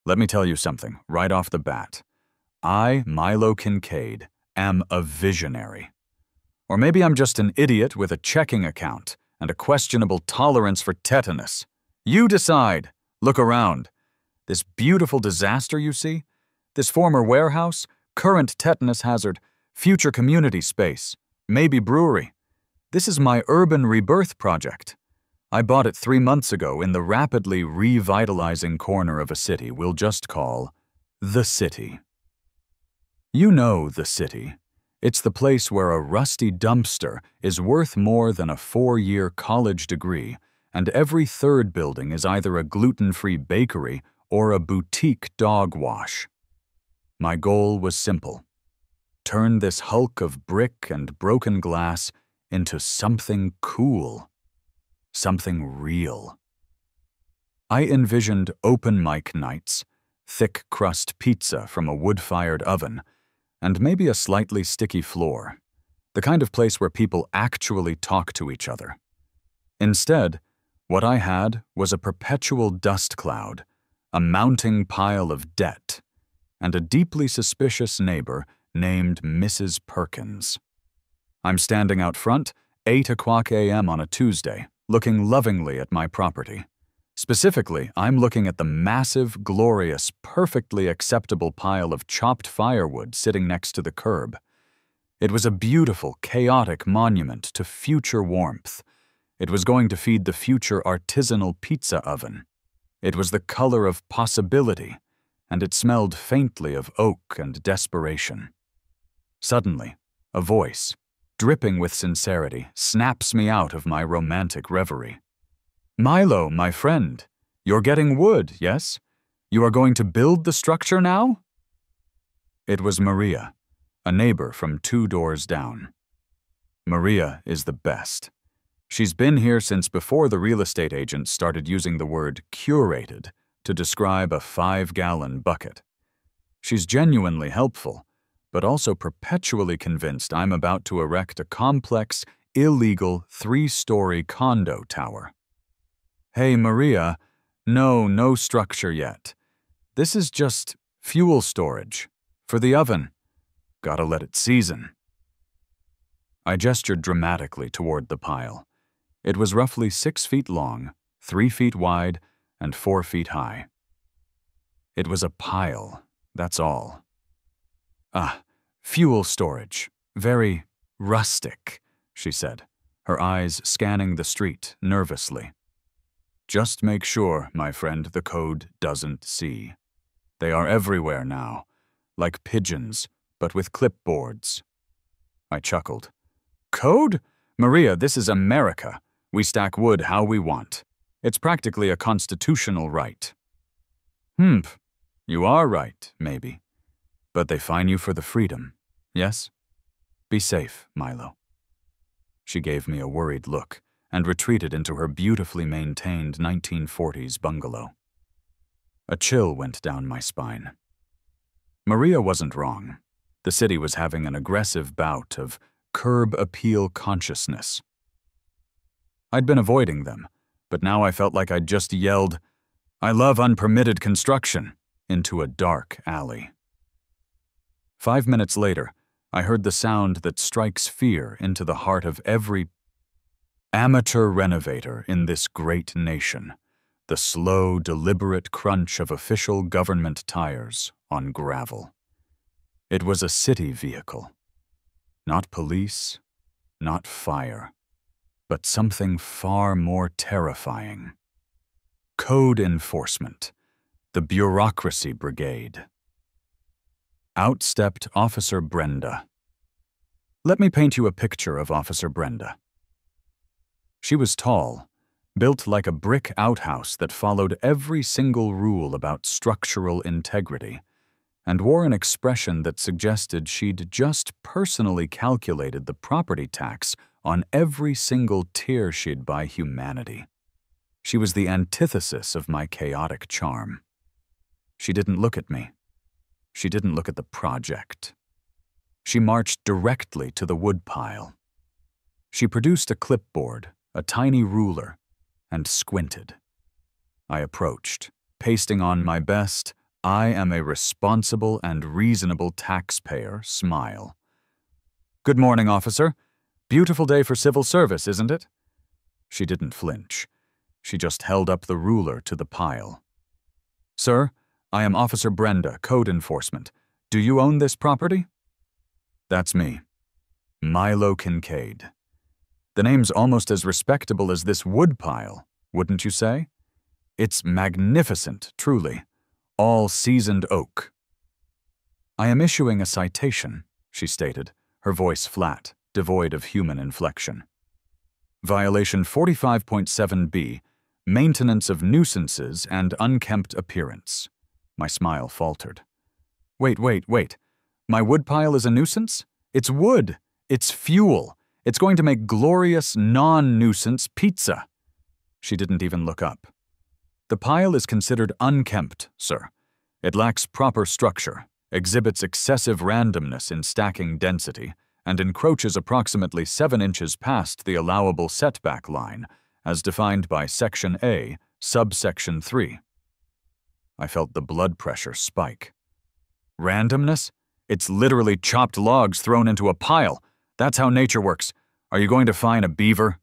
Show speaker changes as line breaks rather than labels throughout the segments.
Let me tell you something right off the bat. I, Milo Kincaid, am a visionary. Or maybe I'm just an idiot with a checking account and a questionable tolerance for tetanus. You decide. Look around. This beautiful disaster you see? This former warehouse, current tetanus hazard, future community space, maybe brewery. This is my urban rebirth project. I bought it 3 months ago in the rapidly revitalizing corner of a city we'll just call the city. You know the city. It's the place where a rusty dumpster is worth more than a 4-year college degree, and every third building is either a gluten-free bakery or a boutique dog wash. My goal was simple: turn this hulk of brick and broken glass into something cool, something real. I envisioned open mic nights, thick crust pizza from a wood-fired oven, and maybe a slightly sticky floor, the kind of place where people actually talk to each other. Instead, what I had was a perpetual dust cloud, a mounting pile of debt, and a deeply suspicious neighbor named Mrs. Perkins. I'm standing out front, 8 o'clock a.m. on a Tuesday, looking lovingly at my property. Specifically, I'm looking at the massive, glorious, perfectly acceptable pile of chopped firewood sitting next to the curb. It was a beautiful, chaotic monument to future warmth. It was going to feed the future artisanal pizza oven. It was the color of possibility, and it smelled faintly of oak and desperation. Suddenly, a voice, dripping with sincerity, snaps me out of my romantic reverie. "Milo, my friend, you're getting wood, yes? You are going to build the structure now?" It was Maria, a neighbor from 2 doors down. Maria is the best. She's been here since before the real estate agents started using the word curated to describe a 5-gallon bucket. She's genuinely helpful, but also perpetually convinced I'm about to erect a complex, illegal 3-story condo tower. "Hey, Maria, no structure yet. This is just fuel storage. For the oven. Gotta let it season." I gestured dramatically toward the pile. It was roughly 6 feet long, 3 feet wide, and 4 feet high. It was a pile, that's all. Fuel storage. Very rustic, she said, her eyes scanning the street nervously. "Just make sure, my friend, the code doesn't see. They are everywhere now, like pigeons, but with clipboards." I chuckled. "Code? Maria, this is America. We stack wood how we want. It's practically a constitutional right." You are right, maybe. But they fine you for the freedom, yes? Be safe, Milo." She gave me a worried look and retreated into her beautifully maintained 1940s bungalow. A chill went down my spine. Maria wasn't wrong. The city was having an aggressive bout of curb appeal consciousness. I'd been avoiding them, but now I felt like I'd just yelled, "I love unpermitted construction," into a dark alley. 5 minutes later, I heard the sound that strikes fear into the heart of every amateur renovator in this great nation, the slow, deliberate crunch of official government tires on gravel. It was a city vehicle. Not police, not fire, but something far more terrifying. Code enforcement, the bureaucracy brigade. Out stepped Officer Brenda. Let me paint you a picture of Officer Brenda. She was tall, built like a brick outhouse that followed every single rule about structural integrity, and wore an expression that suggested she'd just personally calculated the property tax on every single tear she'd buy humanity. She was the antithesis of my chaotic charm. She didn't look at me. She didn't look at the project. She marched directly to the woodpile. She produced a clipboard, a tiny ruler, and squinted. I approached, pasting on my best I am a responsible and reasonable taxpayer smile. Good morning, officer. Beautiful day for civil service, isn't it? She didn't flinch. She just held up the ruler to the pile. Sir, I am Officer Brenda, Code Enforcement. Do you own this property? That's me. Milo Kincaid. The name's almost as respectable as this woodpile, wouldn't you say? It's magnificent, truly. All seasoned oak. I am issuing a citation, she stated, her voice flat, devoid of human inflection. Violation 45.7b, maintenance of nuisances and unkempt appearance. My smile faltered. Wait. My woodpile is a nuisance? It's wood. It's fuel. It's going to make glorious, non-nuisance pizza. She didn't even look up. The pile is considered unkempt, sir. It lacks proper structure, exhibits excessive randomness in stacking density, and encroaches approximately 7 inches past the allowable setback line, as defined by Section A, Subsection 3. I felt the blood pressure spike. Randomness? It's literally chopped logs thrown into a pile. That's how nature works. Are you going to fine a beaver?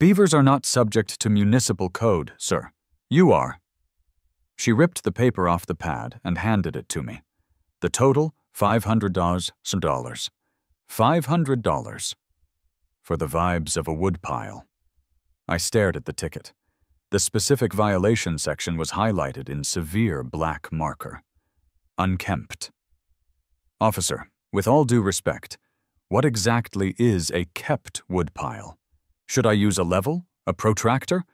Beavers are not subject to municipal code, sir. You are. She ripped the paper off the pad and handed it to me. The total, $500. $500. For the vibes of a woodpile. I stared at the ticket. The specific violation section was highlighted in severe black marker. Unkempt. Officer, with all due respect, what exactly is a kept woodpile? Should I use a level? A protractor?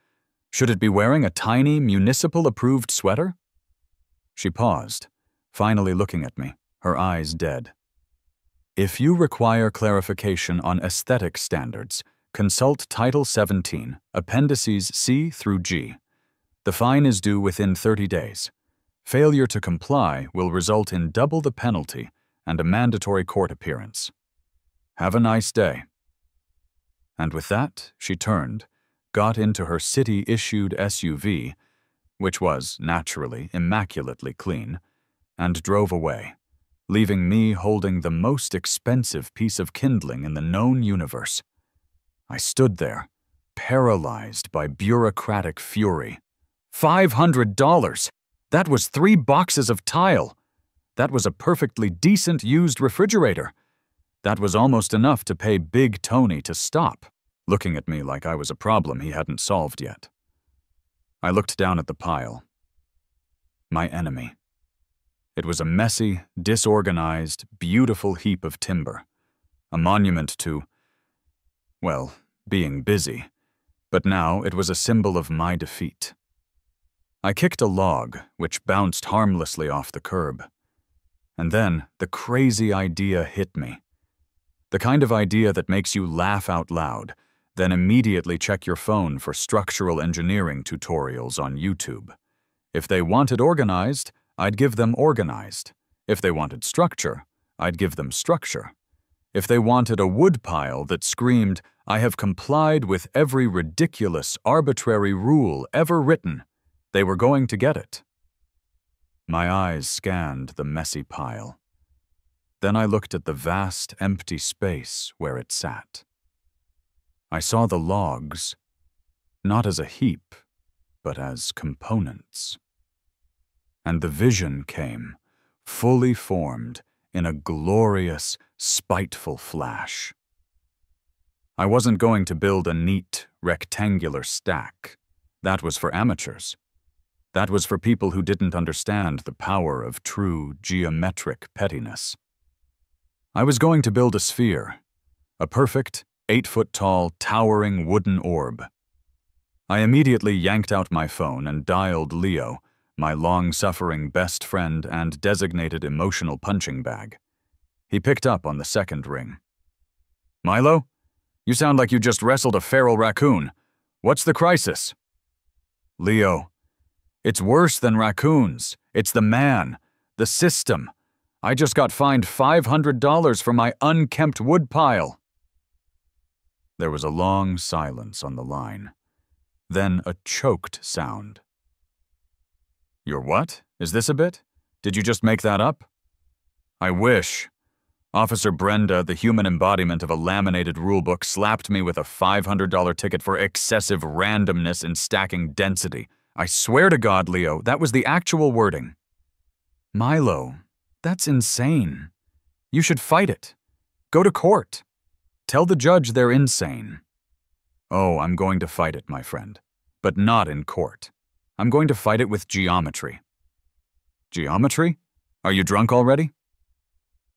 Should it be wearing a tiny, municipal-approved sweater? She paused, finally looking at me, her eyes dead. If you require clarification on aesthetic standards, consult Title 17, Appendices C through G. The fine is due within 30 days. Failure to comply will result in double the penalty and a mandatory court appearance. Have a nice day. And with that, she turned, got into her city-issued SUV, which was, naturally, immaculately clean, and drove away, leaving me holding the most expensive piece of kindling in the known universe. I stood there, paralyzed by bureaucratic fury. $500! That was 3 boxes of tile. That was a perfectly decent used refrigerator. That was almost enough to pay Big Tony to stop, looking at me like I was a problem he hadn't solved yet. I looked down at the pile. My enemy. It was a messy, disorganized, beautiful heap of timber, a monument to, well, being busy, but now it was a symbol of my defeat. I kicked a log, which bounced harmlessly off the curb. And then the crazy idea hit me. The kind of idea that makes you laugh out loud, then immediately check your phone for structural engineering tutorials on YouTube. If they wanted organized, I'd give them organized. If they wanted structure, I'd give them structure. If they wanted a woodpile that screamed, "I have complied with every ridiculous, arbitrary rule ever written," they were going to get it. My eyes scanned the messy pile. Then I looked at the vast, empty space where it sat. I saw the logs, not as a heap, but as components. And the vision came, fully formed, in a glorious, spiteful flash. I wasn't going to build a neat, rectangular stack. That was for amateurs. That was for people who didn't understand the power of true geometric pettiness. I was going to build a sphere, a perfect, 8-foot-tall, towering wooden orb. I immediately yanked out my phone and dialed Leo, my long-suffering best friend and designated emotional punching bag. He picked up on the second ring. "Milo? You sound like you just wrestled a feral raccoon. What's the crisis?" "Leo, it's worse than raccoons. It's the man, the system. I just got fined $500 for my unkempt woodpile." There was a long silence on the line. Then a choked sound. Your what? Is this a bit? Did you just make that up? I wish. Officer Brenda, the human embodiment of a laminated rulebook, slapped me with a $500 ticket for excessive randomness in stacking density. I swear to God, Leo, that was the actual wording. Milo, that's insane. You should fight it. Go to court. Tell the judge they're insane. Oh, I'm going to fight it, my friend. But not in court. I'm going to fight it with geometry. Geometry? Are you drunk already?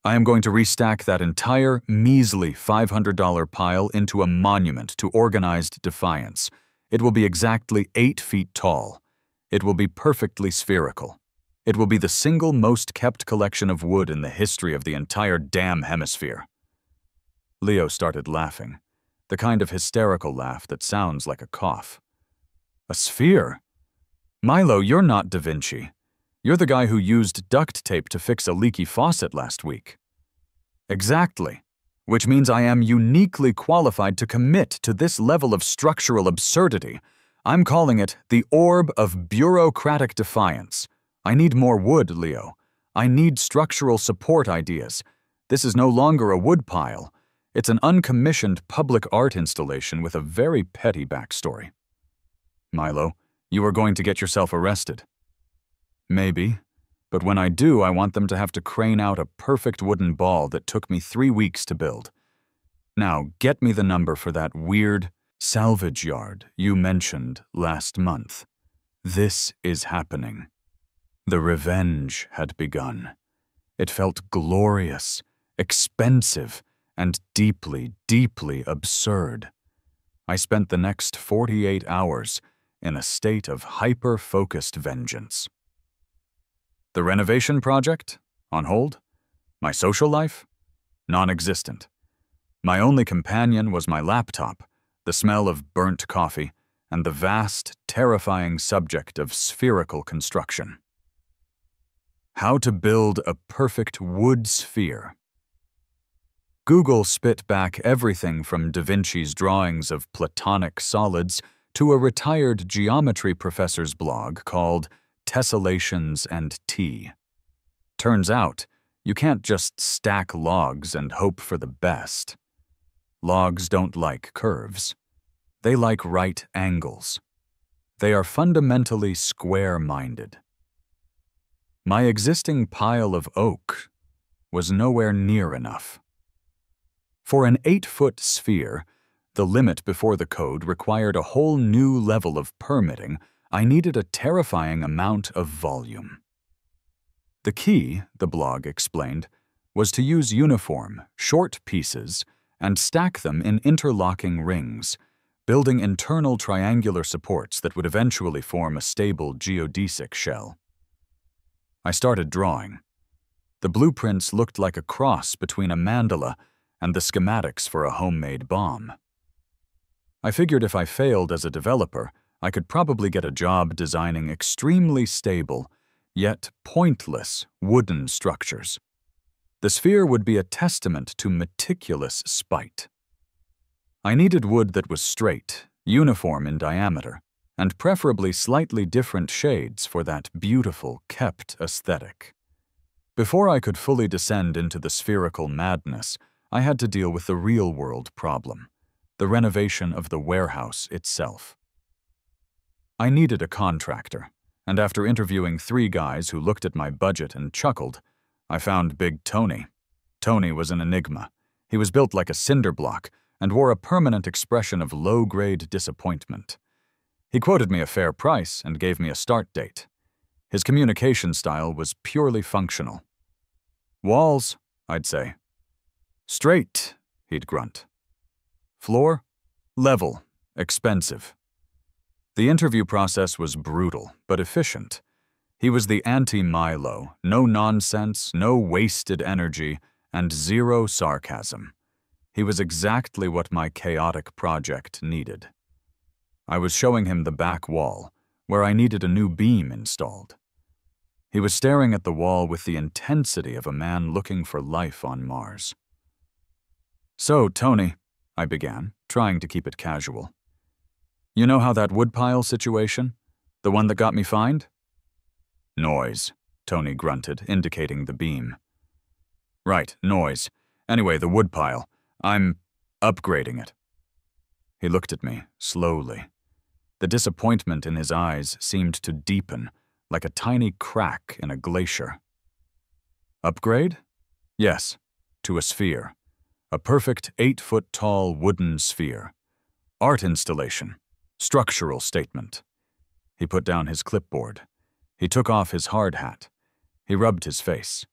I am going to restack that entire measly $500 pile into a monument to organized defiance. It will be exactly 8 feet tall. It will be perfectly spherical. It will be the single most kept collection of wood in the history of the entire damn hemisphere. Leo started laughing, the kind of hysterical laugh that sounds like a cough. A sphere? Milo, you're not Da Vinci. You're the guy who used duct tape to fix a leaky faucet last week. Exactly. Which means I am uniquely qualified to commit to this level of structural absurdity. I'm calling it the orb of bureaucratic defiance. I need more wood, Leo. I need structural support ideas. This is no longer a woodpile. It's an uncommissioned public art installation with a very petty backstory. Milo, you are going to get yourself arrested. Maybe, but when I do, I want them to have to crane out a perfect wooden ball that took me 3 weeks to build. Now, get me the number for that weird salvage yard you mentioned last month. This is happening. The revenge had begun. It felt glorious, expensive, and deeply, deeply absurd. I spent the next 48 hours in a state of hyper-focused vengeance. The renovation project? On hold? My social life? Non-existent. My only companion was my laptop, the smell of burnt coffee, and the vast, terrifying subject of spherical construction. How to build a perfect wood sphere. Google spit back everything from Da Vinci's drawings of platonic solids to a retired geometry professor's blog called Tessellations and Tea. Turns out, you can't just stack logs and hope for the best. Logs don't like curves. They like right angles. They are fundamentally square-minded. My existing pile of oak was nowhere near enough. For an 8-foot sphere, the limit before the code required a whole new level of permitting. I needed a terrifying amount of volume. The key, the blog explained, was to use uniform, short pieces and stack them in interlocking rings, building internal triangular supports that would eventually form a stable geodesic shell. I started drawing. The blueprints looked like a cross between a mandala and the schematics for a homemade bomb. I figured if I failed as a developer, I could probably get a job designing extremely stable, yet pointless, wooden structures. The sphere would be a testament to meticulous spite. I needed wood that was straight, uniform in diameter, and preferably slightly different shades for that beautiful, kept aesthetic. Before I could fully descend into the spherical madness, I had to deal with the real-world problem, the renovation of the warehouse itself. I needed a contractor, and after interviewing 3 guys who looked at my budget and chuckled, I found Big Tony. Tony was an enigma. He was built like a cinder block and wore a permanent expression of low-grade disappointment. He quoted me a fair price and gave me a start date. His communication style was purely functional. Walls, I'd say. Straight, he'd grunt. Floor? Level, expensive. The interview process was brutal, but efficient. He was the anti-Milo, no nonsense, no wasted energy, and zero sarcasm. He was exactly what my chaotic project needed. I was showing him the back wall, where I needed a new beam installed. He was staring at the wall with the intensity of a man looking for life on Mars. So, Tony, I began, trying to keep it casual. You know how that woodpile situation? The one that got me fined? Noise, Tony grunted, indicating the beam. Right, noise. Anyway, the woodpile. I'm upgrading it. He looked at me, slowly. The disappointment in his eyes seemed to deepen, like a tiny crack in a glacier. Upgrade? Yes, to a sphere. A perfect 8-foot-tall wooden sphere. Art installation. Structural statement. He put down his clipboard. He took off his hard hat. He rubbed his face.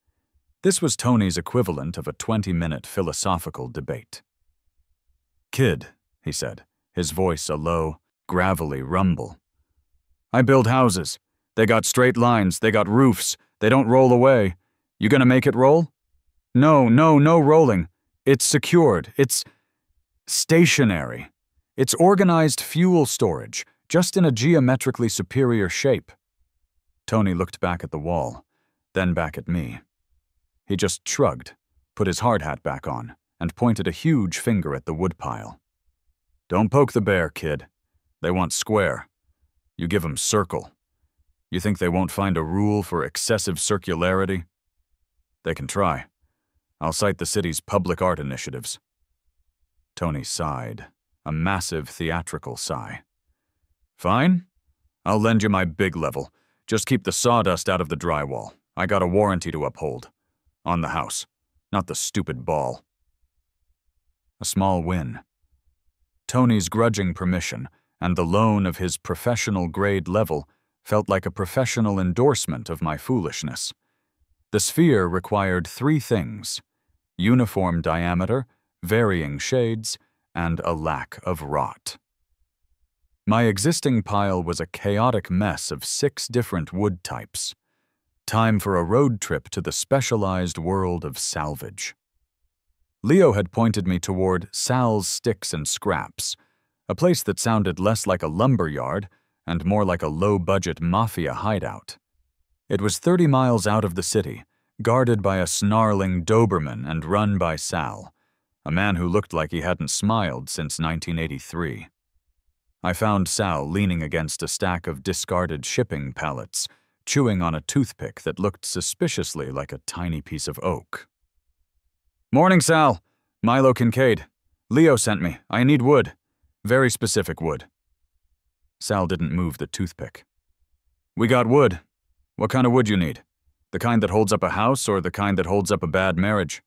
This was Tony's equivalent of a 20-minute philosophical debate. Kid, he said, his voice a low, gravelly rumble. I build houses. They got straight lines, they got roofs, they don't roll away. You gonna make it roll? No rolling. It's secured. It's stationary. It's organized fuel storage, just in a geometrically superior shape. Tony looked back at the wall, then back at me. He just shrugged, put his hard hat back on, and pointed a huge finger at the woodpile. Don't poke the bear, kid. They want square. You give 'em circle. You think they won't find a rule for excessive circularity? They can try. I'll cite the city's public art initiatives. Tony sighed, a massive theatrical sigh. Fine. I'll lend you my big level. Just keep the sawdust out of the drywall. I got a warranty to uphold. On the house, not the stupid ball. A small win. Tony's grudging permission and the loan of his professional-grade level felt like a professional endorsement of my foolishness. The sphere required 3 things: uniform diameter, varying shades, and a lack of rot. My existing pile was a chaotic mess of 6 different wood types. Time for a road trip to the specialized world of salvage. Leo had pointed me toward Sal's Sticks and Scraps, a place that sounded less like a lumber yard and more like a low-budget mafia hideout. It was 30 miles out of the city, guarded by a snarling Doberman and run by Sal, a man who looked like he hadn't smiled since 1983. I found Sal leaning against a stack of discarded shipping pallets, chewing on a toothpick that looked suspiciously like a tiny piece of oak. Morning, Sal. Milo Kincaid. Leo sent me. I need wood. Very specific wood. Sal didn't move the toothpick. We got wood. What kind of wood you need? The kind that holds up a house or the kind that holds up a bad marriage?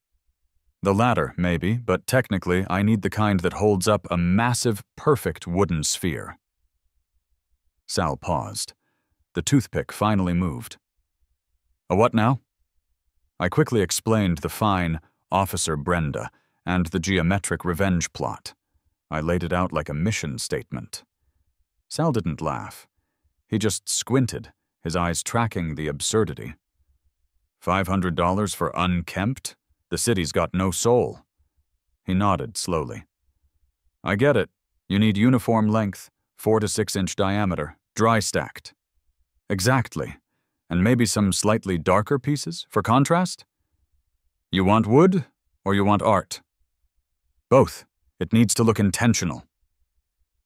The latter, maybe, but technically I need the kind that holds up a massive, perfect wooden sphere. Sal paused. The toothpick finally moved. A what now? I quickly explained the fine Officer Brenda and the geometric revenge plot. I laid it out like a mission statement. Sal didn't laugh. He just squinted, his eyes tracking the absurdity. $500 for Unkempt? The city's got no soul. He nodded slowly. I get it. You need uniform length, 4 to 6 inch diameter, dry stacked. Exactly. And maybe some slightly darker pieces for contrast? You want wood or you want art? Both. It needs to look intentional.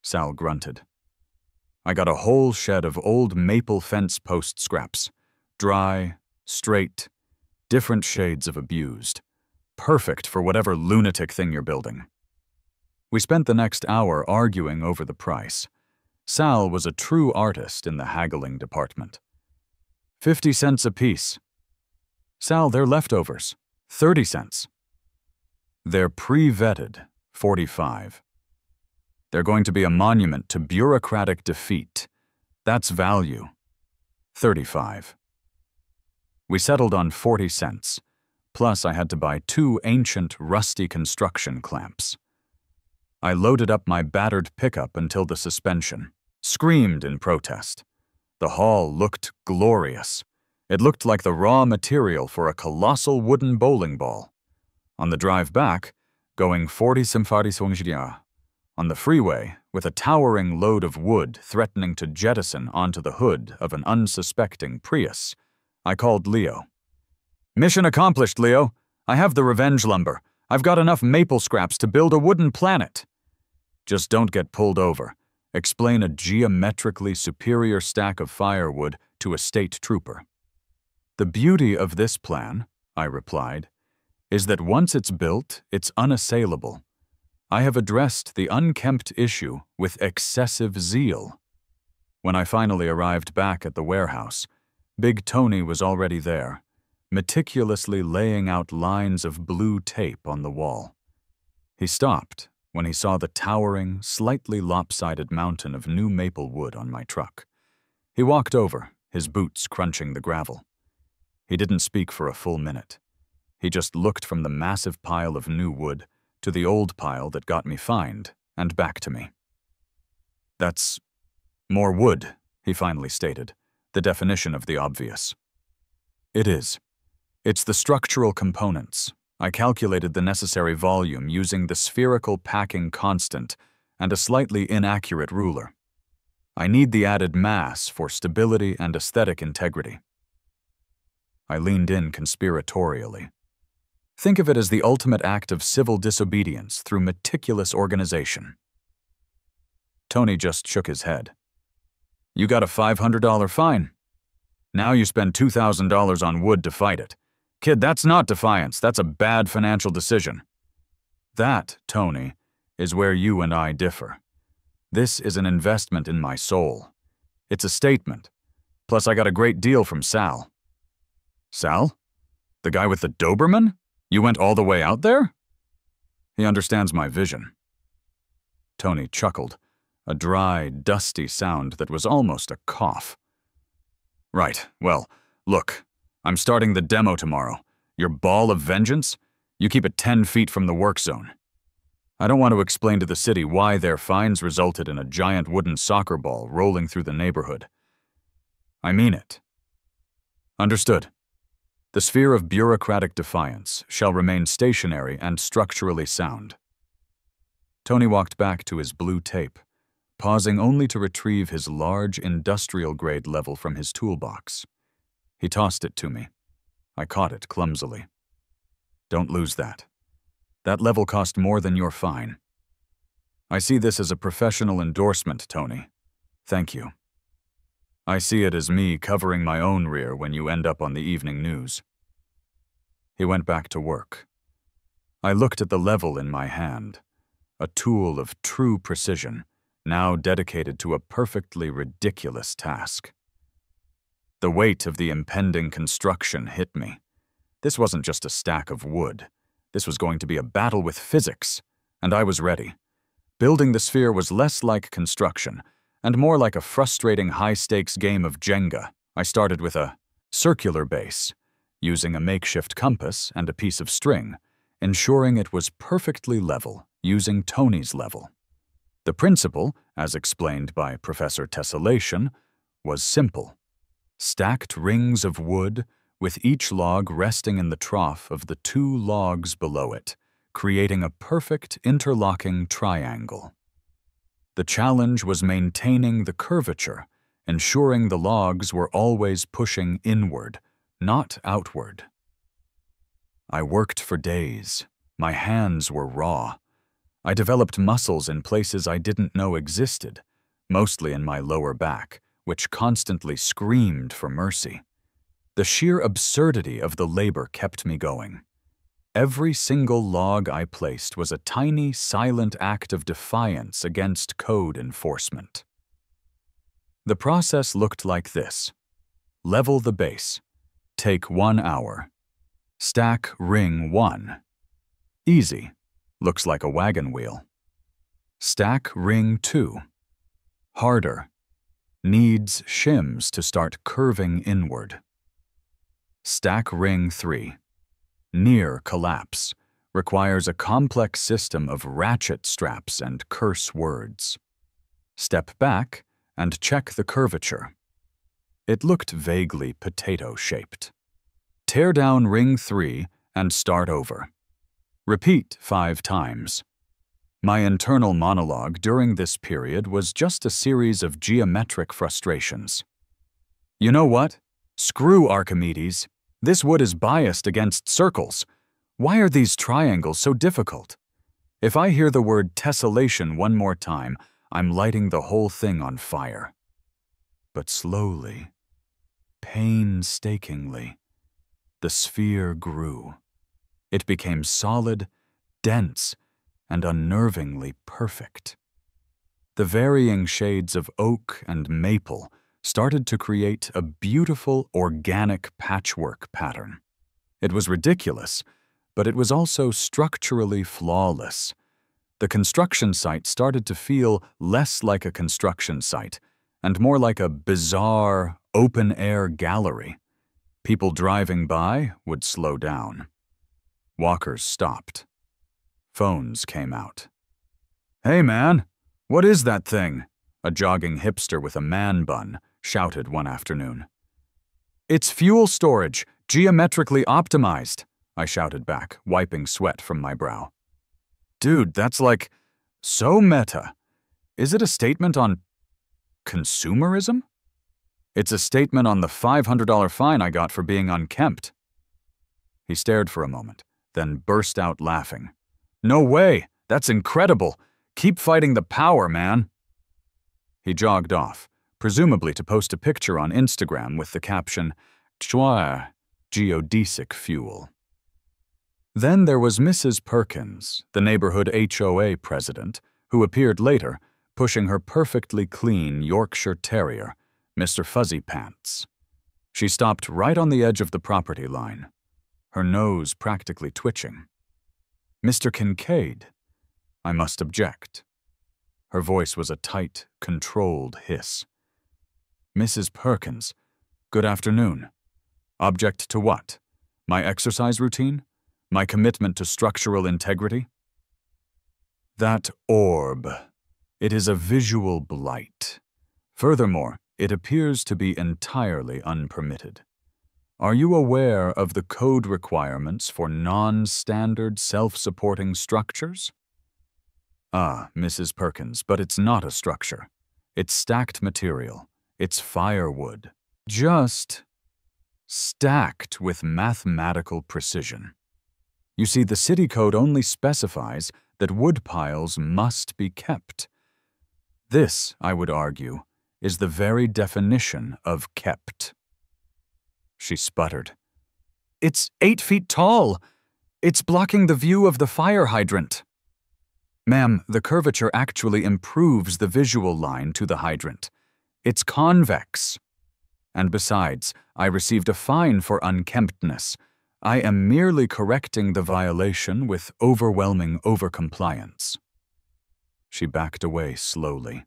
Sal grunted. I got a whole shed of old maple fence post scraps. Dry, straight, different shades of abused. Perfect for whatever lunatic thing you're building. We spent the next hour arguing over the price. Sal was a true artist in the haggling department. 50 cents apiece. Sal, they're leftovers. 30 cents. They're pre-vetted. 45. They're going to be a monument to bureaucratic defeat. That's value. 35. We settled on 40 cents. Plus, I had to buy 2 ancient, rusty construction clamps. I loaded up my battered pickup until the suspension, screamed in protest. The hall looked glorious. It looked like the raw material for a colossal wooden bowling ball. On the drive back, going 40 on the freeway, with a towering load of wood threatening to jettison onto the hood of an unsuspecting Prius, I called Leo. Mission accomplished, Leo. I have the revenge lumber. I've got enough maple scraps to build a wooden planet. Just don't get pulled over. Explain a geometrically superior stack of firewood to a state trooper. The beauty of this plan, I replied, is that once it's built, it's unassailable. I have addressed the unkempt issue with excessive zeal. When I finally arrived back at the warehouse, Big Tony was already there, meticulously laying out lines of blue tape on the wall. He stopped when he saw the towering, slightly lopsided mountain of new maple wood on my truck. He walked over, his boots crunching the gravel. He didn't speak for a full minute. He just looked from the massive pile of new wood to the old pile that got me fined and back to me. "That's more wood," he finally stated, the definition of the obvious. "It is. It's the structural components. I calculated the necessary volume using the spherical packing constant and a slightly inaccurate ruler. I need the added mass for stability and aesthetic integrity." I leaned in conspiratorially. Think of it as the ultimate act of civil disobedience through meticulous organization. Tony just shook his head. "You got a $500 fine. Now you spend $2,000 on wood to fight it. Kid, that's not defiance, that's a bad financial decision." "That, Tony, is where you and I differ. This is an investment in my soul. It's a statement. Plus I got a great deal from Sal." "Sal? The guy with the Doberman? You went all the way out there?" "He understands my vision." Tony chuckled, a dry, dusty sound that was almost a cough. "Right, well, look, I'm starting the demo tomorrow. Your ball of vengeance? You keep it 10 feet from the work zone. I don't want to explain to the city why their fines resulted in a giant wooden soccer ball rolling through the neighborhood. I mean it." "Understood. The sphere of bureaucratic defiance shall remain stationary and structurally sound." Tony walked back to his blue tape, pausing only to retrieve his large industrial-grade level from his toolbox. He tossed it to me. I caught it clumsily. "Don't lose that. That level cost more than your fine. I see this as a professional endorsement, Tony. Thank you. I see it as me covering my own rear when you end up on the evening news." He went back to work. I looked at the level in my hand, a tool of true precision, now dedicated to a perfectly ridiculous task. The weight of the impending construction hit me. This wasn't just a stack of wood. This was going to be a battle with physics, and I was ready. Building the sphere was less like construction, and more like a frustrating high-stakes game of Jenga. I started with a circular base, using a makeshift compass and a piece of string, ensuring it was perfectly level, using Tony's level. The principle, as explained by Professor Tessellation, was simple. Stacked rings of wood, with each log resting in the trough of the two logs below it, creating a perfect interlocking triangle. The challenge was maintaining the curvature, ensuring the logs were always pushing inward, not outward. I worked for days. My hands were raw. I developed muscles in places I didn't know existed, mostly in my lower back, which constantly screamed for mercy. The sheer absurdity of the labor kept me going. Every single log I placed was a tiny, silent act of defiance against code enforcement. The process looked like this. Level the base. Take 1 hour. Stack ring 1. Easy. Looks like a wagon wheel. Stack ring 2. Harder. Needs shims to start curving inward. Stack ring 3. Near collapse. Requires a complex system of ratchet straps and curse words. Step back and check the curvature. It looked vaguely potato-shaped. Tear down ring 3 and start over. Repeat 5 times. My internal monologue during this period was just a series of geometric frustrations. You know what? Screw Archimedes. This wood is biased against circles. Why are these triangles so difficult? If I hear the word tessellation one more time, I'm lighting the whole thing on fire. But slowly, painstakingly, the sphere grew. It became solid, dense, and unnervingly perfect. The varying shades of oak and maple started to create a beautiful, organic patchwork pattern. It was ridiculous, but it was also structurally flawless. The construction site started to feel less like a construction site and more like a bizarre, open-air gallery. People driving by would slow down. Walkers stopped. Phones came out. "Hey, man, what is that thing?" a jogging hipster with a man bun shouted one afternoon. "It's fuel storage, geometrically optimized," I shouted back, wiping sweat from my brow. "Dude, that's like so meta. Is it a statement on consumerism?" "It's a statement on the $500 fine I got for being unkempt." He stared for a moment, then burst out laughing. "No way! That's incredible! Keep fighting the power, man!" He jogged off, presumably to post a picture on Instagram with the caption, "Chouar, geodesic fuel." Then there was Mrs. Perkins, the neighborhood HOA president, who appeared later, pushing her perfectly clean Yorkshire Terrier, Mr. Fuzzy Pants. She stopped right on the edge of the property line, her nose practically twitching. "Mr. Kincaid," I must object. Her voice was a tight, controlled hiss. "Mrs. Perkins, good afternoon. Object to what? My exercise routine? My commitment to structural integrity?" "That orb. It is a visual blight. Furthermore, it appears to be entirely unpermitted. Are you aware of the code requirements for non-standard self-supporting structures?" "Ah, Mrs. Perkins, but it's not a structure. It's stacked material. It's firewood. Just stacked with mathematical precision. You see, the city code only specifies that woodpiles must be kept. This, I would argue, is the very definition of kept." She sputtered. "It's 8 feet tall. It's blocking the view of the fire hydrant." "Ma'am, the curvature actually improves the visual line to the hydrant. It's convex. And besides, I received a fine for unkemptness. I am merely correcting the violation with overwhelming overcompliance." She backed away slowly,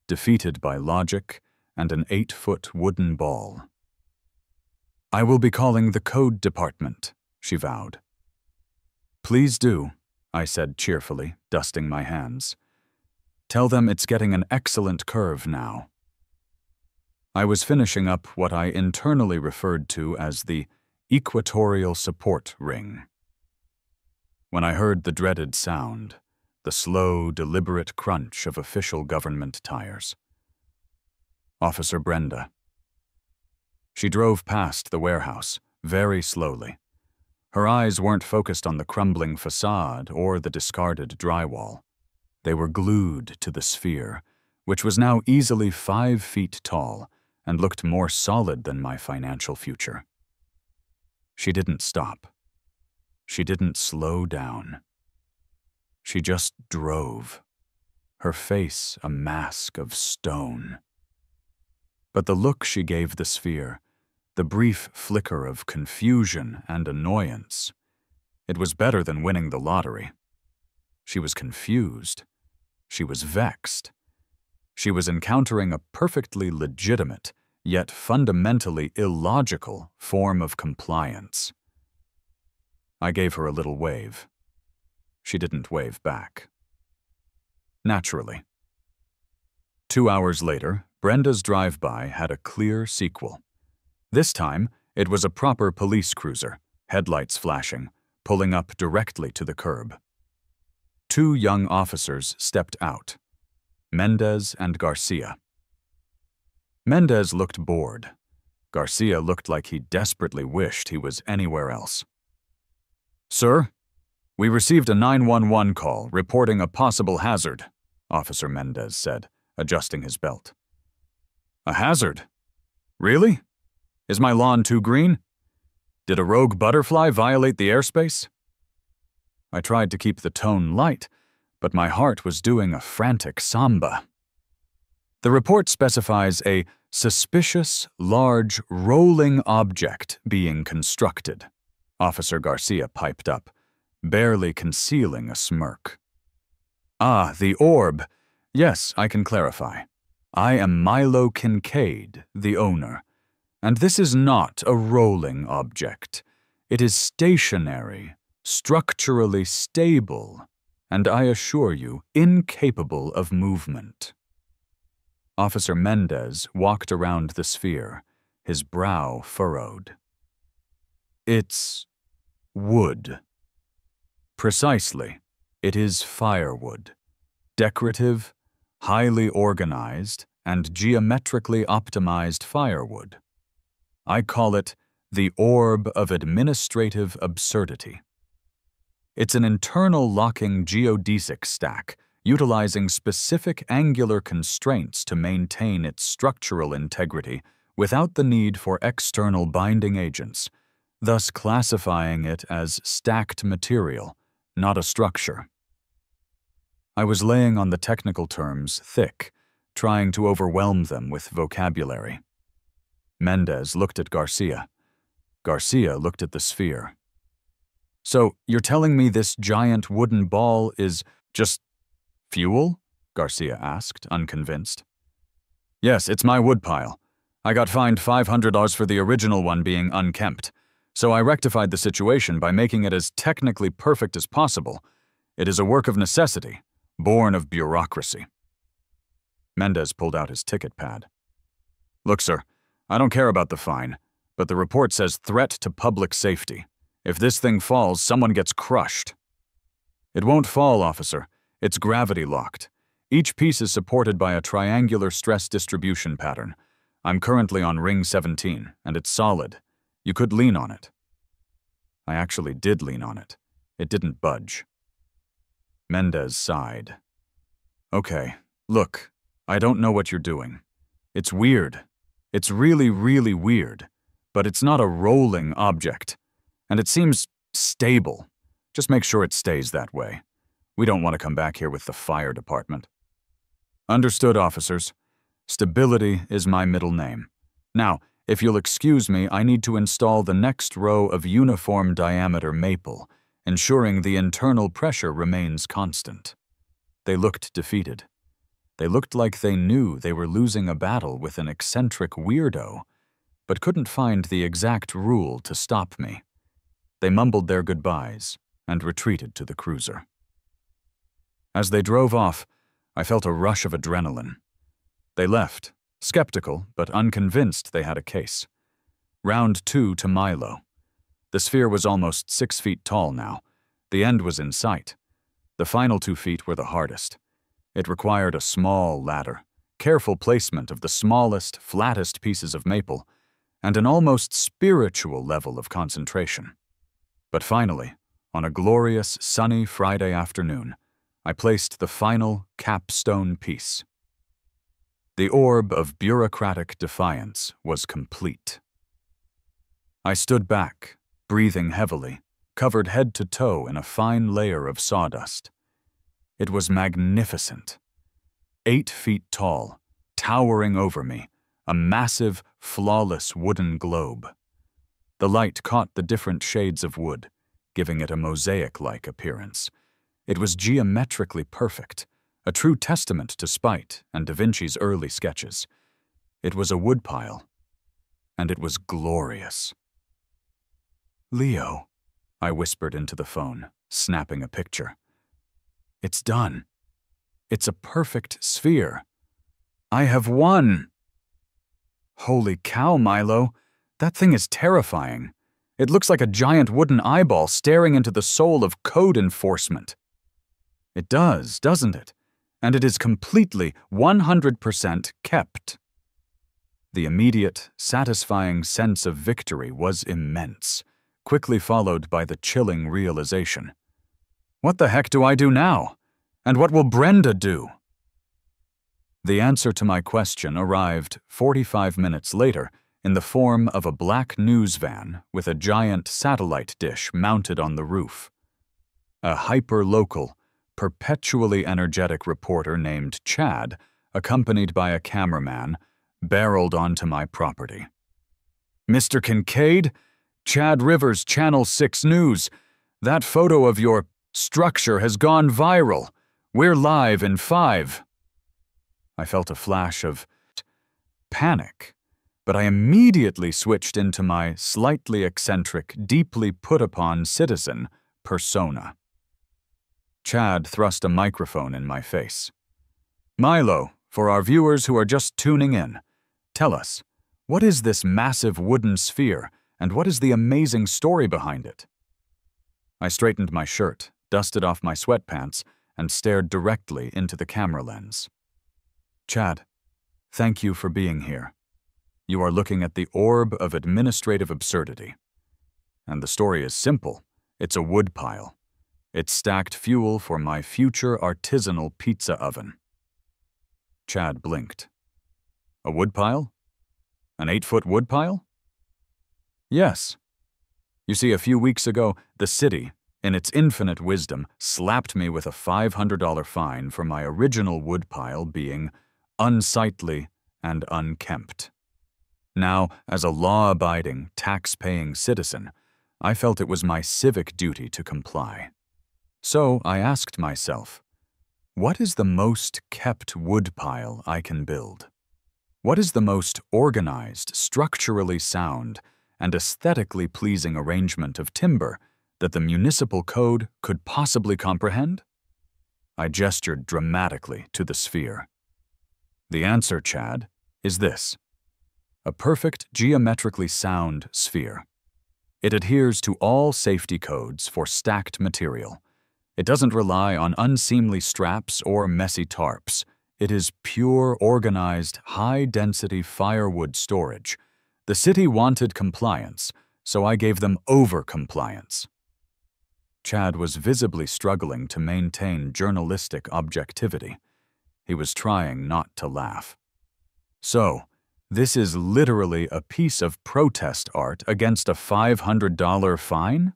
defeated by logic and an 8-foot wooden ball. "I will be calling the code department," she vowed. "Please do," I said cheerfully, dusting my hands. "Tell them it's getting an excellent curve now." I was finishing up what I internally referred to as the equatorial support ring, when I heard the dreaded sound, the slow, deliberate crunch of official government tires. Officer Brenda. She drove past the warehouse, very slowly. Her eyes weren't focused on the crumbling facade or the discarded drywall. They were glued to the sphere, which was now easily 5 feet tall and looked more solid than my financial future. She didn't stop. She didn't slow down. She just drove, her face a mask of stone. But the look she gave the sphere, the brief flicker of confusion and annoyance, it was better than winning the lottery. She was confused. She was vexed. She was encountering a perfectly legitimate, yet fundamentally illogical form of compliance. I gave her a little wave. She didn't wave back. Naturally. 2 hours later, Brenda's drive-by had a clear sequel. This time, it was a proper police cruiser, headlights flashing, pulling up directly to the curb. 2 young officers stepped out, Mendez and Garcia. Mendez looked bored. Garcia looked like he desperately wished he was anywhere else. "Sir, we received a 911 call reporting a possible hazard," Officer Mendez said, adjusting his belt. "A hazard? Really? Is my lawn too green?" Did a rogue butterfly violate the airspace? I tried to keep the tone light, but my heart was doing a frantic samba. The report specifies a suspicious, large, rolling object being constructed, Officer Garcia piped up, barely concealing a smirk. Ah, the orb. Yes, I can clarify. I am Milo Kincaid, the owner, and this is not a rolling object. It is stationary, structurally stable, and I assure you, incapable of movement. Officer Mendez walked around the sphere, his brow furrowed. It's wood. Precisely, it is firewood. Decorative, highly organized, and geometrically optimized firewood. I call it the orb of administrative absurdity. It's an internal locking geodesic stack, utilizing specific angular constraints to maintain its structural integrity without the need for external binding agents, thus classifying it as stacked material, not a structure. I was laying on the technical terms thick, trying to overwhelm them with vocabulary. Mendez looked at Garcia. Garcia looked at the sphere. So, you're telling me this giant wooden ball is just fuel? Garcia asked, unconvinced. Yes, it's my woodpile. I got fined $500 for the original one being unkempt, so I rectified the situation by making it as technically perfect as possible. It is a work of necessity, born of bureaucracy. Mendez pulled out his ticket pad. Look, sir, I don't care about the fine, but the report says threat to public safety. If this thing falls, someone gets crushed. It won't fall, officer. It's gravity-locked. Each piece is supported by a triangular stress distribution pattern. I'm currently on ring 17, and it's solid. You could lean on it. I actually did lean on it. It didn't budge. Mendez sighed. Okay, look, I don't know what you're doing. It's weird. It's really, really weird. But it's not a rolling object. And it seems stable. Just make sure it stays that way. We don't want to come back here with the fire department. Understood, officers. Stability is my middle name. Now, if you'll excuse me, I need to install the next row of uniform diameter maple, ensuring the internal pressure remains constant. They looked defeated. They looked like they knew they were losing a battle with an eccentric weirdo, but couldn't find the exact rule to stop me. They mumbled their goodbyes and retreated to the cruiser. As they drove off, I felt a rush of adrenaline. They left, skeptical but unconvinced they had a case. Round 2 to Milo. The sphere was almost 6 feet tall now. The end was in sight. The final 2 feet were the hardest. It required a small ladder, careful placement of the smallest, flattest pieces of maple, and an almost spiritual level of concentration. But finally, on a glorious, sunny Friday afternoon, I placed the final capstone piece. The orb of bureaucratic defiance was complete. I stood back, breathing heavily, covered head to toe in a fine layer of sawdust. It was magnificent. 8 feet tall, towering over me, a massive, flawless wooden globe. The light caught the different shades of wood, giving it a mosaic-like appearance. It was geometrically perfect, a true testament to Spite and Da Vinci's early sketches. It was a woodpile, and it was glorious. "Leo," I whispered into the phone, snapping a picture. "It's done. It's a perfect sphere. I have won!" Holy cow, Milo. That thing is terrifying. It looks like a giant wooden eyeball staring into the soul of code enforcement. It does, doesn't it? And it is completely, 100% kept. The immediate, satisfying sense of victory was immense, quickly followed by the chilling realization. What the heck do I do now? And what will Brenda do? The answer to my question arrived 45 minutes later in the form of a black news van with a giant satellite dish mounted on the roof. A hyper-local, perpetually energetic reporter named Chad, accompanied by a cameraman, barreled onto my property. "Mr. Kincaid? Chad Rivers, Channel 6 News. That photo of your structure has gone viral. We're live in 5. I felt a flash of panic, but I immediately switched into my slightly eccentric, deeply put-upon citizen persona. Chad thrust a microphone in my face. "Milo, for our viewers who are just tuning in, tell us, what is this massive wooden sphere, and what is the amazing story behind it?" I straightened my shirt, dusted off my sweatpants, and stared directly into the camera lens. "Chad, thank you for being here. You are looking at the orb of administrative absurdity. And the story is simple. It's a woodpile. It's stacked fuel for my future artisanal pizza oven." Chad blinked. "A woodpile? An 8-foot woodpile?" "Yes. You see, a few weeks ago, the city, in its infinite wisdom, slapped me with a $500 fine for my original woodpile being unsightly and unkempt. Now, as a law-abiding, tax-paying citizen, I felt it was my civic duty to comply. So I asked myself, what is the most kept woodpile I can build? What is the most organized, structurally sound, and aesthetically pleasing arrangement of timber that the municipal code could possibly comprehend? I gestured dramatically to the sphere. The answer, Chad, is this: a perfect geometrically sound sphere. It adheres to all safety codes for stacked material. It doesn't rely on unseemly straps or messy tarps. It is pure, organized, high-density firewood storage. The city wanted compliance, so I gave them over-compliance. Chad was visibly struggling to maintain journalistic objectivity. He was trying not to laugh. "So, this is literally a piece of protest art against a $500 fine?"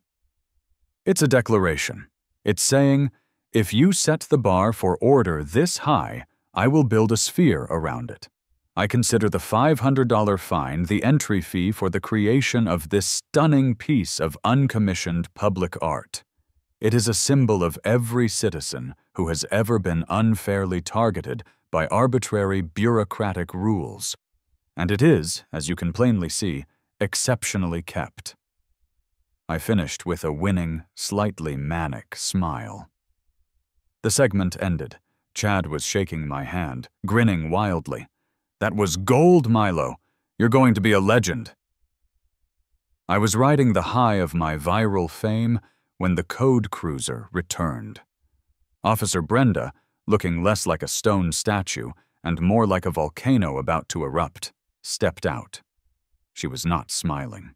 "It's a declaration. It's saying, if you set the bar for order this high, I will build a sphere around it. I consider the $500 fine the entry fee for the creation of this stunning piece of uncommissioned public art. It is a symbol of every citizen who has ever been unfairly targeted by arbitrary bureaucratic rules. And it is, as you can plainly see, exceptionally kept." I finished with a winning, slightly manic smile. The segment ended. Chad was shaking my hand, grinning wildly. "That was gold, Milo. You're going to be a legend." I was riding the high of my viral fame when the code cruiser returned. Officer Brenda, looking less like a stone statue and more like a volcano about to erupt, stepped out. She was not smiling.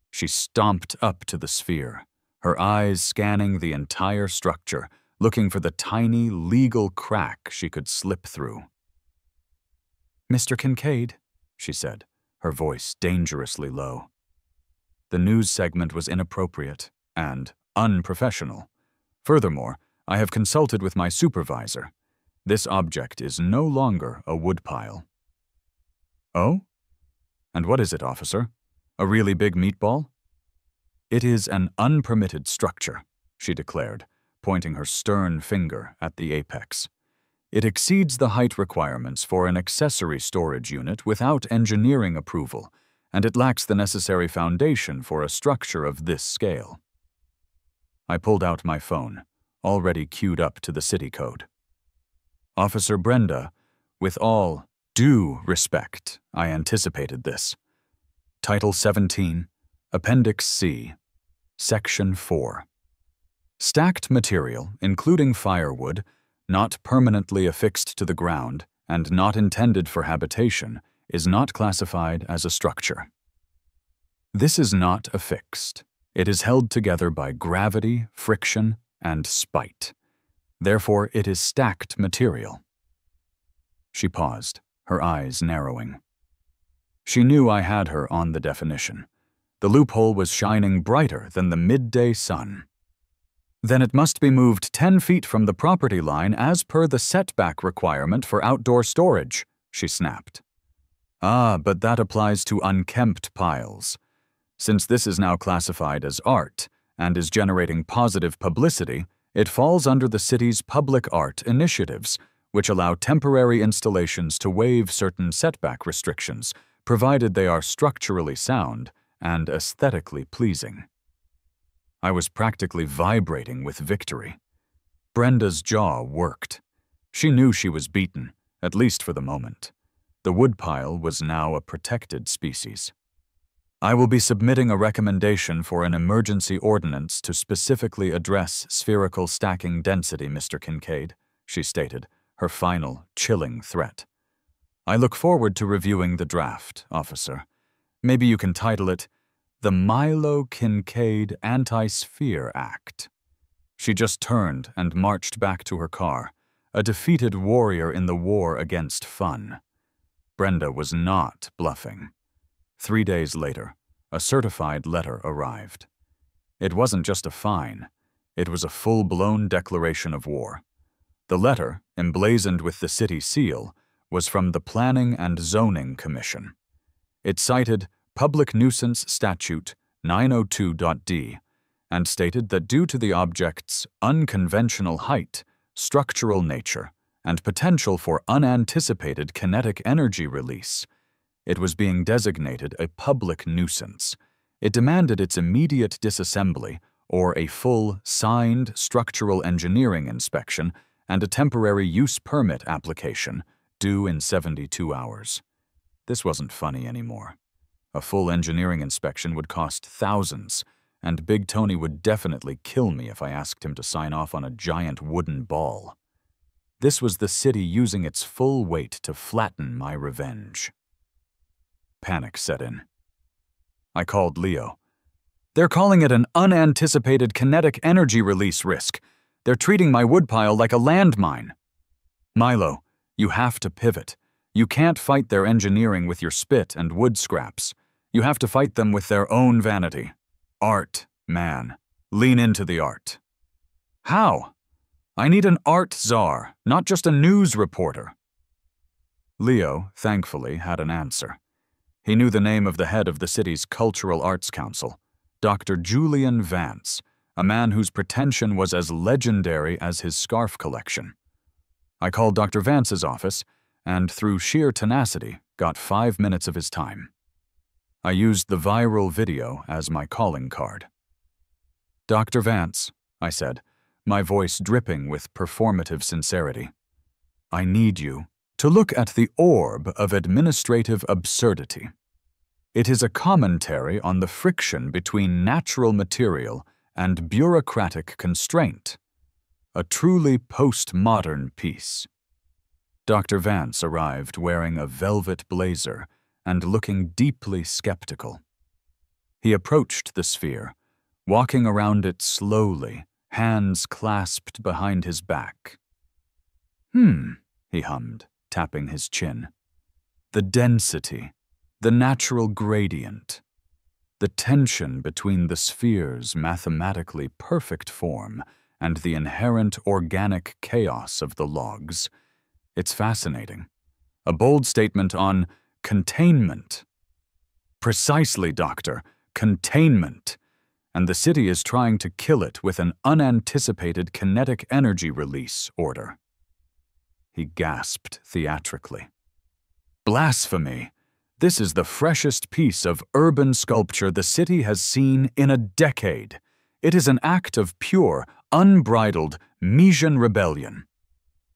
She stomped up to the sphere, her eyes scanning the entire structure, looking for the tiny legal crack she could slip through. "Mr. Kincaid," she said, her voice dangerously low. The news segment was inappropriate and unprofessional. Furthermore, I have consulted with my supervisor. This object is no longer a woodpile. "Oh? And what is it, officer? A really big meatball?" "It is an unpermitted structure," she declared, pointing her stern finger at the apex. "It exceeds the height requirements for an accessory storage unit without engineering approval, and it lacks the necessary foundation for a structure of this scale." I pulled out my phone, already queued up to the city code. "Officer Brenda, with all due respect, I anticipated this. Title 17, Appendix C, Section 4. Stacked material, including firewood, not permanently affixed to the ground and not intended for habitation, is not classified as a structure. This is not affixed. It is held together by gravity, friction, and spite. Therefore, it is stacked material." She paused, her eyes narrowing. She knew I had her on the definition. The loophole was shining brighter than the midday sun. Then it must be moved 10 feet from the property line as per the setback requirement for outdoor storage, she snapped. Ah, but that applies to unkempt piles. Since this is now classified as art and is generating positive publicity, it falls under the city's public art initiatives, which allow temporary installations to waive certain setback restrictions, provided they are structurally sound and aesthetically pleasing. I was practically vibrating with victory. Brenda's jaw worked. She knew she was beaten, at least for the moment. The woodpile was now a protected species. I will be submitting a recommendation for an emergency ordinance to specifically address spherical stacking density, Mr. Kincaid, she stated, her final, chilling threat. I look forward to reviewing the draft, officer. Maybe you can title it, The Milo Kincaid Anti-Sphere Act. She just turned and marched back to her car, a defeated warrior in the war against fun. Brenda was not bluffing. 3 days later, a certified letter arrived. It wasn't just a fine. It was a full-blown declaration of war. The letter, emblazoned with the city seal, was from the Planning and Zoning Commission. It cited Public Nuisance Statute 902.d and stated that due to the object's unconventional height, structural nature, and potential for unanticipated kinetic energy release, it was being designated a public nuisance. It demanded its immediate disassembly or a full, signed structural engineering inspection and a temporary use permit application due in 72 hours. This wasn't funny anymore. A full engineering inspection would cost thousands, and Big Tony would definitely kill me if I asked him to sign off on a giant wooden ball. This was the city using its full weight to flatten my revenge. Panic set in. I called Leo. They're calling it an unanticipated kinetic energy release risk. They're treating my woodpile like a landmine. Milo, you have to pivot. You can't fight their engineering with your spit and wood scraps. You have to fight them with their own vanity. Art, man. Lean into the art. How? I need an art czar, not just a news reporter. Leo, thankfully, had an answer. He knew the name of the head of the city's Cultural Arts Council, Dr. Julian Vance, a man whose pretension was as legendary as his scarf collection. I called Dr. Vance's office, and through sheer tenacity, got 5 minutes of his time. I used the viral video as my calling card. Dr. Vance, I said, my voice dripping with performative sincerity, I need you to look at the orb of administrative absurdity. It is a commentary on the friction between natural material and bureaucratic constraint. A truly postmodern piece. Dr. Vance arrived wearing a velvet blazer and looking deeply skeptical. He approached the sphere, walking around it slowly, hands clasped behind his back. He hummed, tapping his chin. The density, the natural gradient, the tension between the sphere's mathematically perfect form and the inherent organic chaos of the logs. It's fascinating. A bold statement on containment. Precisely, Doctor, containment. And the city is trying to kill it with an unanticipated kinetic energy release order. He gasped theatrically. Blasphemy! This is the freshest piece of urban sculpture the city has seen in a decade. It is an act of pure, unbridled Mesian rebellion.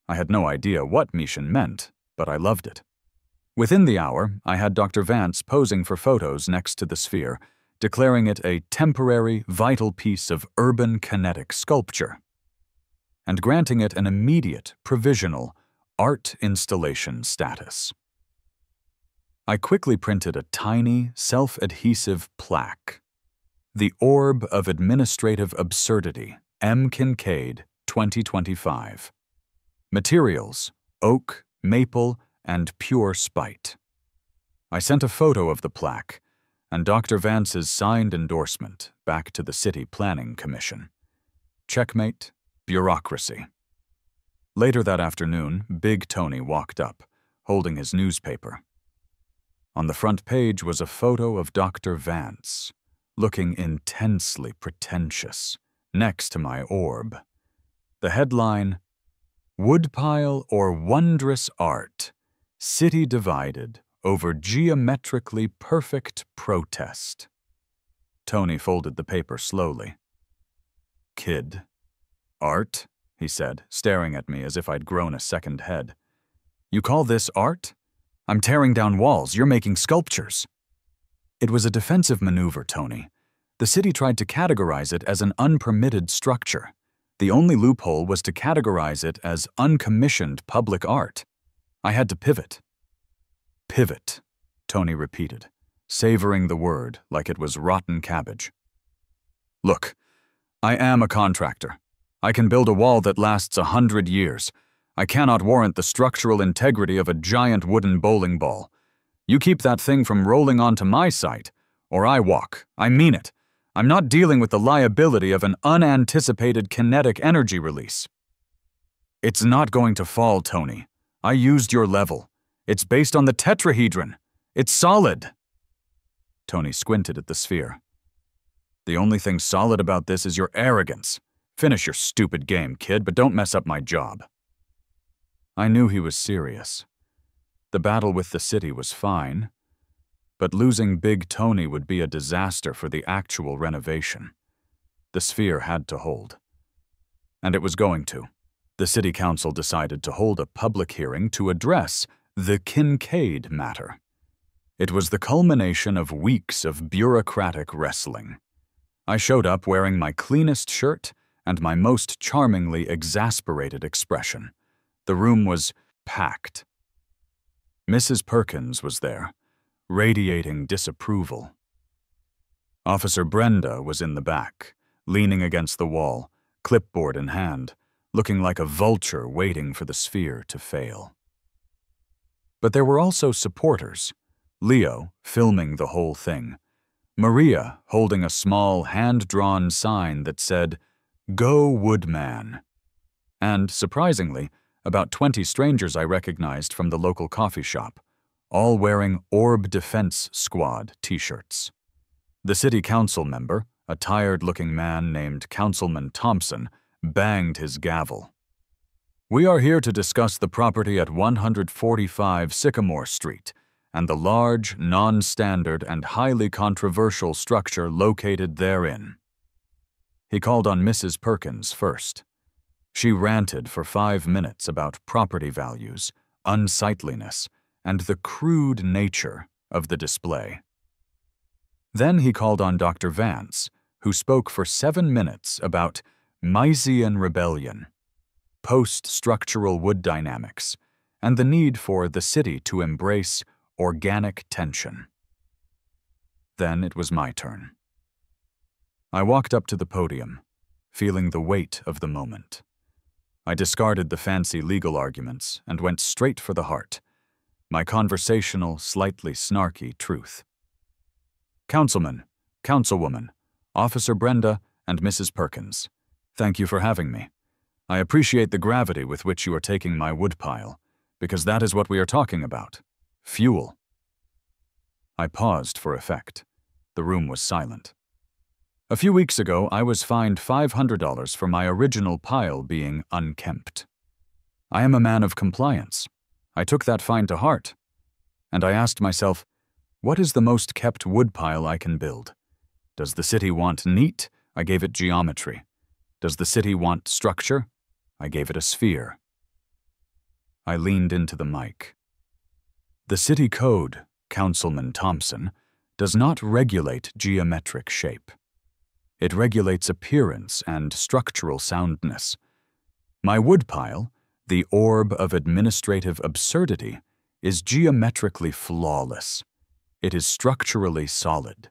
I had no idea what Mesian meant, but I loved it. Within the hour, I had Dr. Vance posing for photos next to the sphere, declaring it a temporary, vital piece of urban kinetic sculpture, and granting it an immediate, provisional, art installation status. I quickly printed a tiny, self-adhesive plaque. The Orb of Administrative Absurdity, M. Kincaid, 2025. Materials, oak, maple, and pure spite. I sent a photo of the plaque and Dr. Vance's signed endorsement back to the City Planning Commission. Checkmate, bureaucracy. Later that afternoon, Big Tony walked up, holding his newspaper. On the front page was a photo of Dr. Vance, looking intensely pretentious, next to my orb. The headline, "Woodpile or Wondrous Art, City Divided Over Geometrically Perfect Protest." Tony folded the paper slowly. "Kid, art?" he said, staring at me as if I'd grown a second head. "You call this art? I'm tearing down walls, you're making sculptures." It was a defensive maneuver, Tony. The city tried to categorize it as an unpermitted structure. The only loophole was to categorize it as uncommissioned public art. I had to pivot. "Pivot," Tony repeated, savoring the word like it was rotten cabbage. "Look, I am a contractor. I can build a wall that lasts 100 years. I cannot warrant the structural integrity of a giant wooden bowling ball. You keep that thing from rolling onto my site, or I walk. I mean it. I'm not dealing with the liability of an unanticipated kinetic energy release." "It's not going to fall, Tony. I used your level. It's based on the tetrahedron. It's solid." Tony squinted at the sphere. "The only thing solid about this is your arrogance. Finish your stupid game, kid, but don't mess up my job." I knew he was serious. The battle with the city was fine, but losing Big Tony would be a disaster for the actual renovation. The sphere had to hold. And it was going to. The city council decided to hold a public hearing to address the Kincaid matter. It was the culmination of weeks of bureaucratic wrestling. I showed up wearing my cleanest shirt and my most charmingly exasperated expression. The room was packed. Mrs. Perkins was there, radiating disapproval. Officer Brenda was in the back, leaning against the wall, clipboard in hand, looking like a vulture waiting for the sphere to fail. But there were also supporters. Leo filming the whole thing. Maria holding a small hand-drawn sign that said, "Go Woodman." And, surprisingly, about 20 strangers I recognized from the local coffee shop, all wearing Orb Defense Squad t-shirts. The city council member, a tired-looking man named Councilman Thompson, banged his gavel. "We are here to discuss the property at 145 Sycamore Street and the large, non-standard, and highly controversial structure located therein." He called on Mrs. Perkins first. She ranted for 5 minutes about property values, unsightliness, and the crude nature of the display. Then he called on Dr. Vance, who spoke for 7 minutes about Miesian rebellion, post-structural wood dynamics, and the need for the city to embrace organic tension. Then it was my turn. I walked up to the podium, feeling the weight of the moment. I discarded the fancy legal arguments and went straight for the heart, my conversational, slightly snarky truth. "Councilman, Councilwoman, Officer Brenda, and Mrs. Perkins, thank you for having me. I appreciate the gravity with which you are taking my woodpile, because that is what we are talking about. Fuel." I paused for effect. The room was silent. "A few weeks ago, I was fined $500 for my original pile being unkempt. I am a man of compliance. I took that fine to heart. And I asked myself, what is the most kept woodpile I can build? Does the city want neat? I gave it geometry. Does the city want structure? I gave it a sphere." I leaned into the mic. "The city code, Councilman Thompson, does not regulate geometric shape. It regulates appearance and structural soundness. My woodpile, the orb of administrative absurdity, is geometrically flawless. It is structurally solid.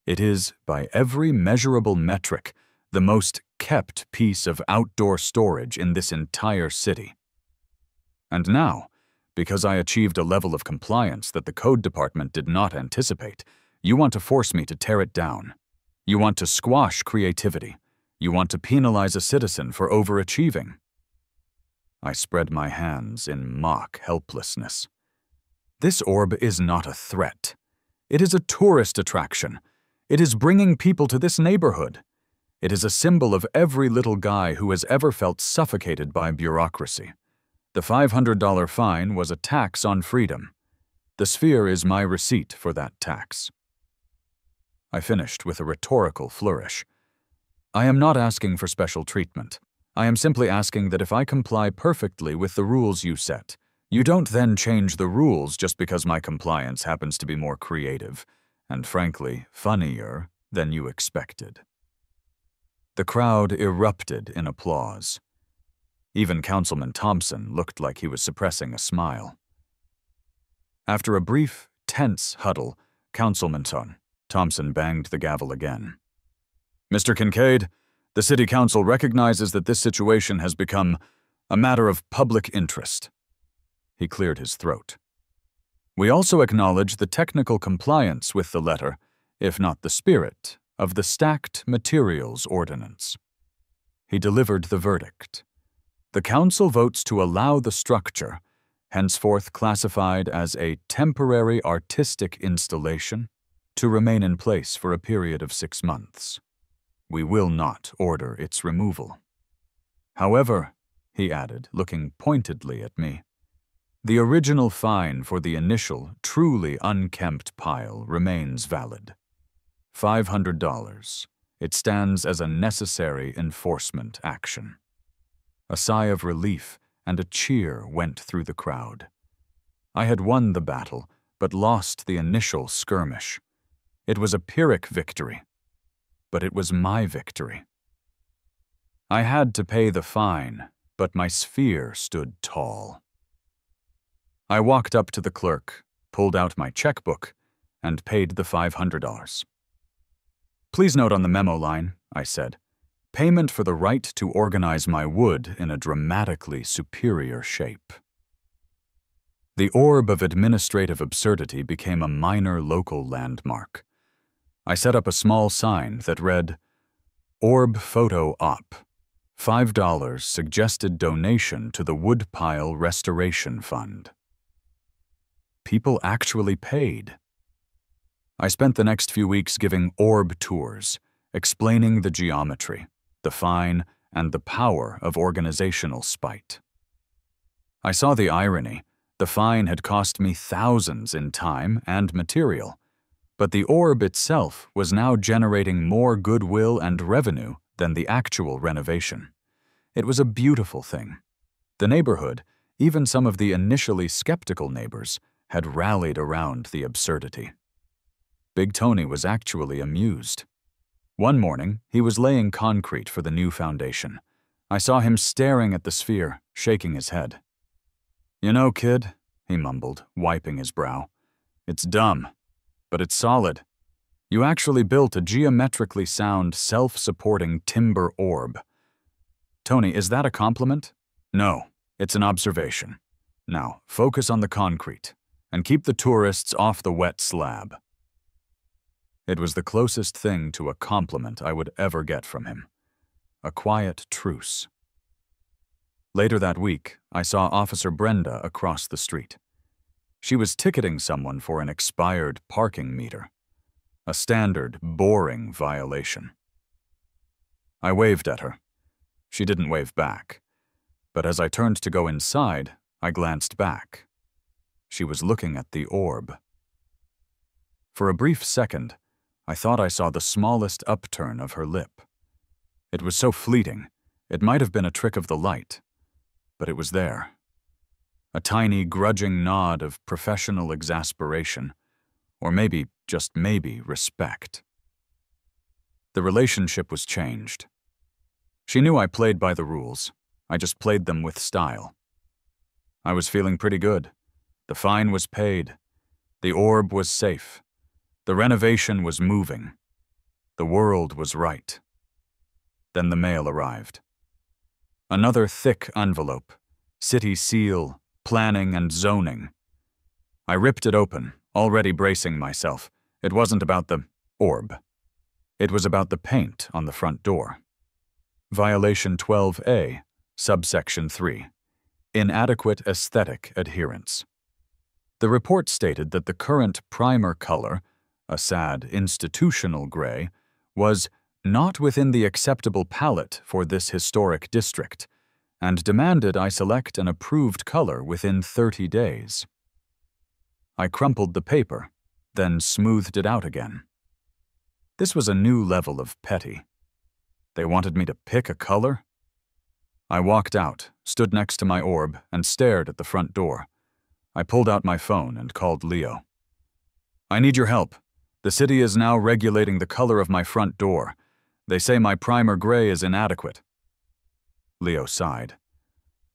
It is, by every measurable metric, the most kept piece of outdoor storage in this entire city. And now, Because I achieved a level of compliance that the code department did not anticipate, you want to force me to tear it down. You want to squash creativity. You want to penalize a citizen for overachieving. I spread my hands in mock helplessness. This orb is not a threat. It is a tourist attraction. It is bringing people to this neighborhood. It is a symbol of every little guy who has ever felt suffocated by bureaucracy. The $500 fine was a tax on freedom. The sphere is my receipt for that tax. I finished with a rhetorical flourish. I am not asking for special treatment. I am simply asking that if I comply perfectly with the rules you set, you don't then change the rules just because my compliance happens to be more creative and, frankly, funnier than you expected. The crowd erupted in applause. Even Councilman Thompson looked like he was suppressing a smile. After a brief, tense huddle, Councilman Thompson banged the gavel again. Mr. Kincaid, the City Council recognizes that this situation has become a matter of public interest. He cleared his throat. We also acknowledge the technical compliance with the letter, if not the spirit, of the Stacked Materials Ordinance. He delivered the verdict. The Council votes to allow the structure, henceforth classified as a temporary artistic installation, to remain in place for a period of 6 months. We will not order its removal. However, he added, looking pointedly at me, the original fine for the initial, truly unkempt pile remains valid. $500. It stands as a necessary enforcement action. A sigh of relief and a cheer went through the crowd. I had won the battle, but lost the initial skirmish. It was a Pyrrhic victory, but it was my victory. I had to pay the fine, but my sphere stood tall. I walked up to the clerk, pulled out my checkbook, and paid the $500. Please note on the memo line, I said, payment for the right to organize my wood in a dramatically superior shape. The orb of administrative absurdity became a minor local landmark. I set up a small sign that read, Orb Photo Op, $5 suggested donation to the Woodpile Restoration Fund. People actually paid. I spent the next few weeks giving orb tours, explaining the geometry, the fine, and the power of organizational spite. I saw the irony. The fine had cost me thousands in time and material, but the orb itself was now generating more goodwill and revenue than the actual renovation. It was a beautiful thing. The neighborhood, even some of the initially skeptical neighbors, had rallied around the absurdity. Big Tony was actually amused. One morning, he was laying concrete for the new foundation. I saw him staring at the sphere, shaking his head. You know, kid, he mumbled, wiping his brow, it's dumb, but it's solid. You actually built a geometrically sound, self-supporting timber orb. Tony, is that a compliment? No, it's an observation. Now, focus on the concrete, and keep the tourists off the wet slab. It was the closest thing to a compliment I would ever get from him. A quiet truce. Later that week, I saw Officer Brenda across the street. She was ticketing someone for an expired parking meter. A standard, boring violation. I waved at her. She didn't wave back. But as I turned to go inside, I glanced back. She was looking at the orb. For a brief second, I thought I saw the smallest upturn of her lip. It was so fleeting, it might have been a trick of the light. But it was there. A tiny, grudging nod of professional exasperation, or maybe, just maybe, respect. The relationship was changed. She knew I played by the rules. I just played them with style. I was feeling pretty good. The fine was paid. The orb was safe. The renovation was moving. The world was right. Then the mail arrived. Another thick envelope, city seal, planning and zoning. I ripped it open, already bracing myself. It wasn't about the orb. It was about the paint on the front door. Violation 12A, subsection 3. Inadequate aesthetic adherence. The report stated that the current primer color, a sad institutional gray, was not within the acceptable palette for this historic district, and demanded I select an approved color within 30 days. I crumpled the paper, then smoothed it out again. This was a new level of petty. They wanted me to pick a color? I walked out, stood next to my orb, and stared at the front door. I pulled out my phone and called Leo. "I need your help. The city is now regulating the color of my front door. They say my primer gray is inadequate." Leo sighed.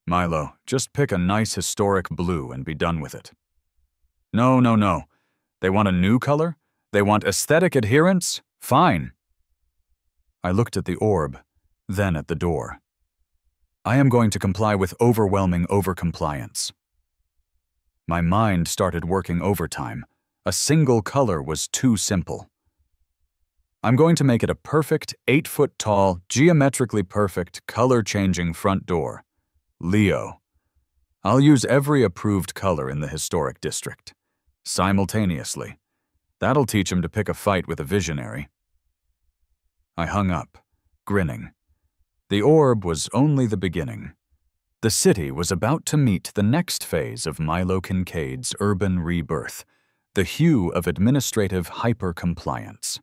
"Milo, just pick a nice historic blue and be done with it." No. They want a new color? They want aesthetic adherence? Fine." I looked at the orb, then at the door. I am going to comply with overwhelming overcompliance. My mind started working overtime. A single color was too simple. I'm going to make it a perfect 8-foot-tall, geometrically perfect, color-changing front door. Leo. I'll use every approved color in the historic district. Simultaneously. That'll teach him to pick a fight with a visionary. I hung up, grinning. The orb was only the beginning. The city was about to meet the next phase of Milo Kincaid's urban rebirth, the hue of administrative hyper-compliance.